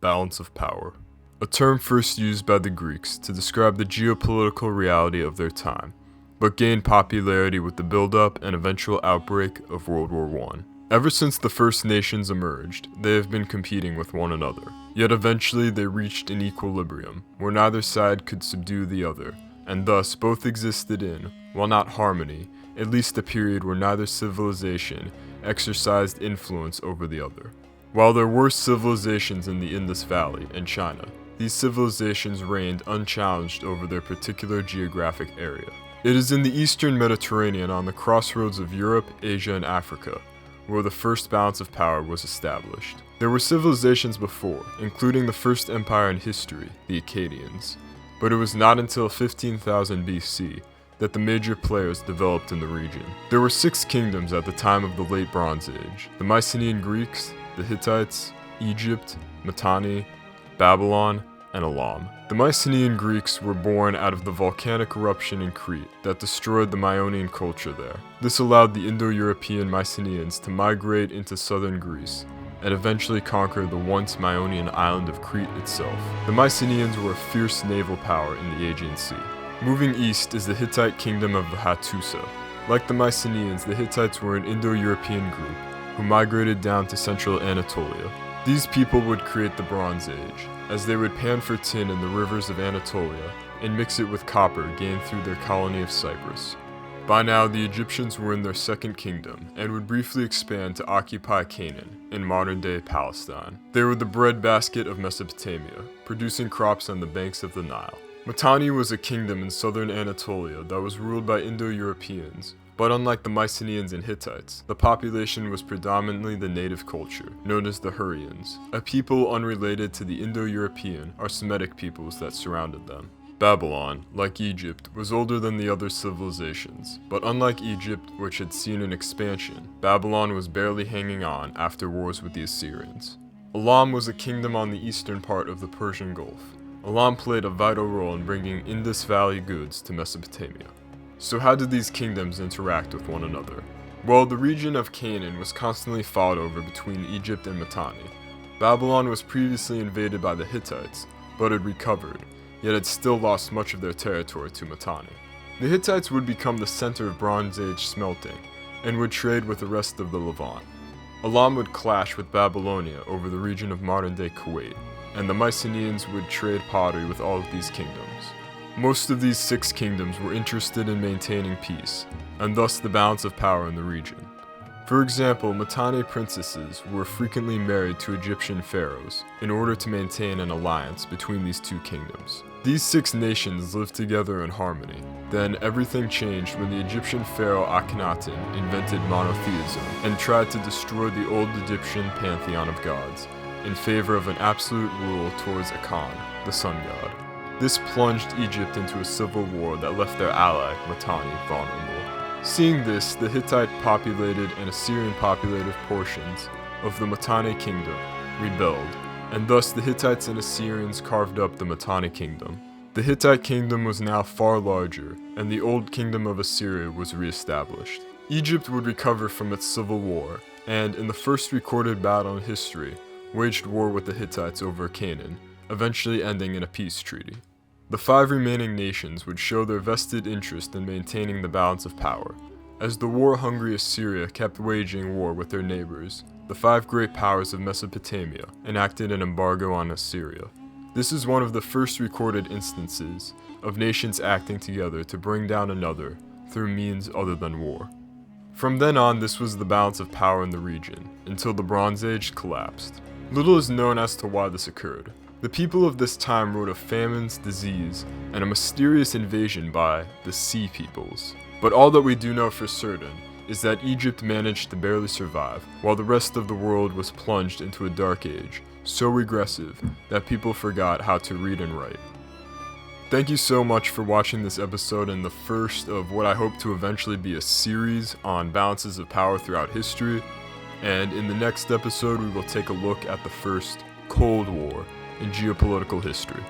Balance of power. A term first used by the Greeks to describe the geopolitical reality of their time, but gained popularity with the buildup and eventual outbreak of World War I. Ever since the first nations emerged, they have been competing with one another. Yet eventually they reached an equilibrium, where neither side could subdue the other, and thus both existed in, while not harmony, at least a period where neither civilization exercised influence over the other. While there were civilizations in the Indus Valley and China, these civilizations reigned unchallenged over their particular geographic area. It is in the eastern Mediterranean on the crossroads of Europe, Asia, and Africa, where the first balance of power was established. There were civilizations before, including the first empire in history, the Akkadians, but it was not until 15,000 BC that the major players developed in the region. There were 6 kingdoms at the time of the Late Bronze Age: the Mycenaean Greeks, the Hittites, Egypt, Mitanni, Babylon, and Elam. The Mycenaean Greeks were born out of the volcanic eruption in Crete that destroyed the Ionian culture there. This allowed the Indo-European Mycenaeans to migrate into southern Greece and eventually conquer the once Ionian island of Crete itself. The Mycenaeans were a fierce naval power in the Aegean Sea. Moving east is the Hittite kingdom of the Hattusa. Like the Mycenaeans, the Hittites were an Indo-European group who migrated down to central Anatolia. These people would create the Bronze Age, as they would pan for tin in the rivers of Anatolia and mix it with copper gained through their colony of Cyprus. By now, the Egyptians were in their second kingdom and would briefly expand to occupy Canaan, in modern-day Palestine. They were the breadbasket of Mesopotamia, producing crops on the banks of the Nile. Mitanni was a kingdom in southern Anatolia that was ruled by Indo-Europeans, but unlike the Mycenaeans and Hittites, the population was predominantly the native culture, known as the Hurrians, a people unrelated to the Indo-European or Semitic peoples that surrounded them. Babylon, like Egypt, was older than the other civilizations, but unlike Egypt, which had seen an expansion, Babylon was barely hanging on after wars with the Assyrians. Elam was a kingdom on the eastern part of the Persian Gulf. Elam played a vital role in bringing Indus Valley goods to Mesopotamia. So how did these kingdoms interact with one another? Well, the region of Canaan was constantly fought over between Egypt and Mitanni. Babylon was previously invaded by the Hittites, but had recovered, yet had still lost much of their territory to Mitanni. The Hittites would become the center of Bronze Age smelting, and would trade with the rest of the Levant. Elam would clash with Babylonia over the region of modern-day Kuwait, and the Mycenaeans would trade pottery with all of these kingdoms. Most of these 6 kingdoms were interested in maintaining peace, and thus the balance of power in the region. For example, Mitanni princesses were frequently married to Egyptian pharaohs in order to maintain an alliance between these 2 kingdoms. These 6 nations lived together in harmony. Then everything changed when the Egyptian pharaoh Akhenaten invented monotheism and tried to destroy the old Egyptian pantheon of gods in favor of an absolute rule towards Akan, the sun god. This plunged Egypt into a civil war that left their ally, Mitanni, vulnerable. Seeing this, the Hittite-populated and Assyrian-populated portions of the Mitanni kingdom rebelled, and thus the Hittites and Assyrians carved up the Mitanni kingdom. The Hittite kingdom was now far larger, and the old kingdom of Assyria was re-established. Egypt would recover from its civil war, and in the first recorded battle in history, waged war with the Hittites over Canaan, eventually ending in a peace treaty. The 5 remaining nations would show their vested interest in maintaining the balance of power. As the war-hungry Assyria kept waging war with their neighbors, the 5 great powers of Mesopotamia enacted an embargo on Assyria. This is one of the first recorded instances of nations acting together to bring down another through means other than war. From then on, this was the balance of power in the region, until the Bronze Age collapsed. Little is known as to why this occurred. The people of this time wrote of famines, disease, and a mysterious invasion by the Sea Peoples. But all that we do know for certain is that Egypt managed to barely survive, while the rest of the world was plunged into a dark age, so regressive that people forgot how to read and write. Thank you so much for watching this episode and the first of what I hope to eventually be a series on balances of power throughout history. And in the next episode, we will take a look at the first Cold War in geopolitical history.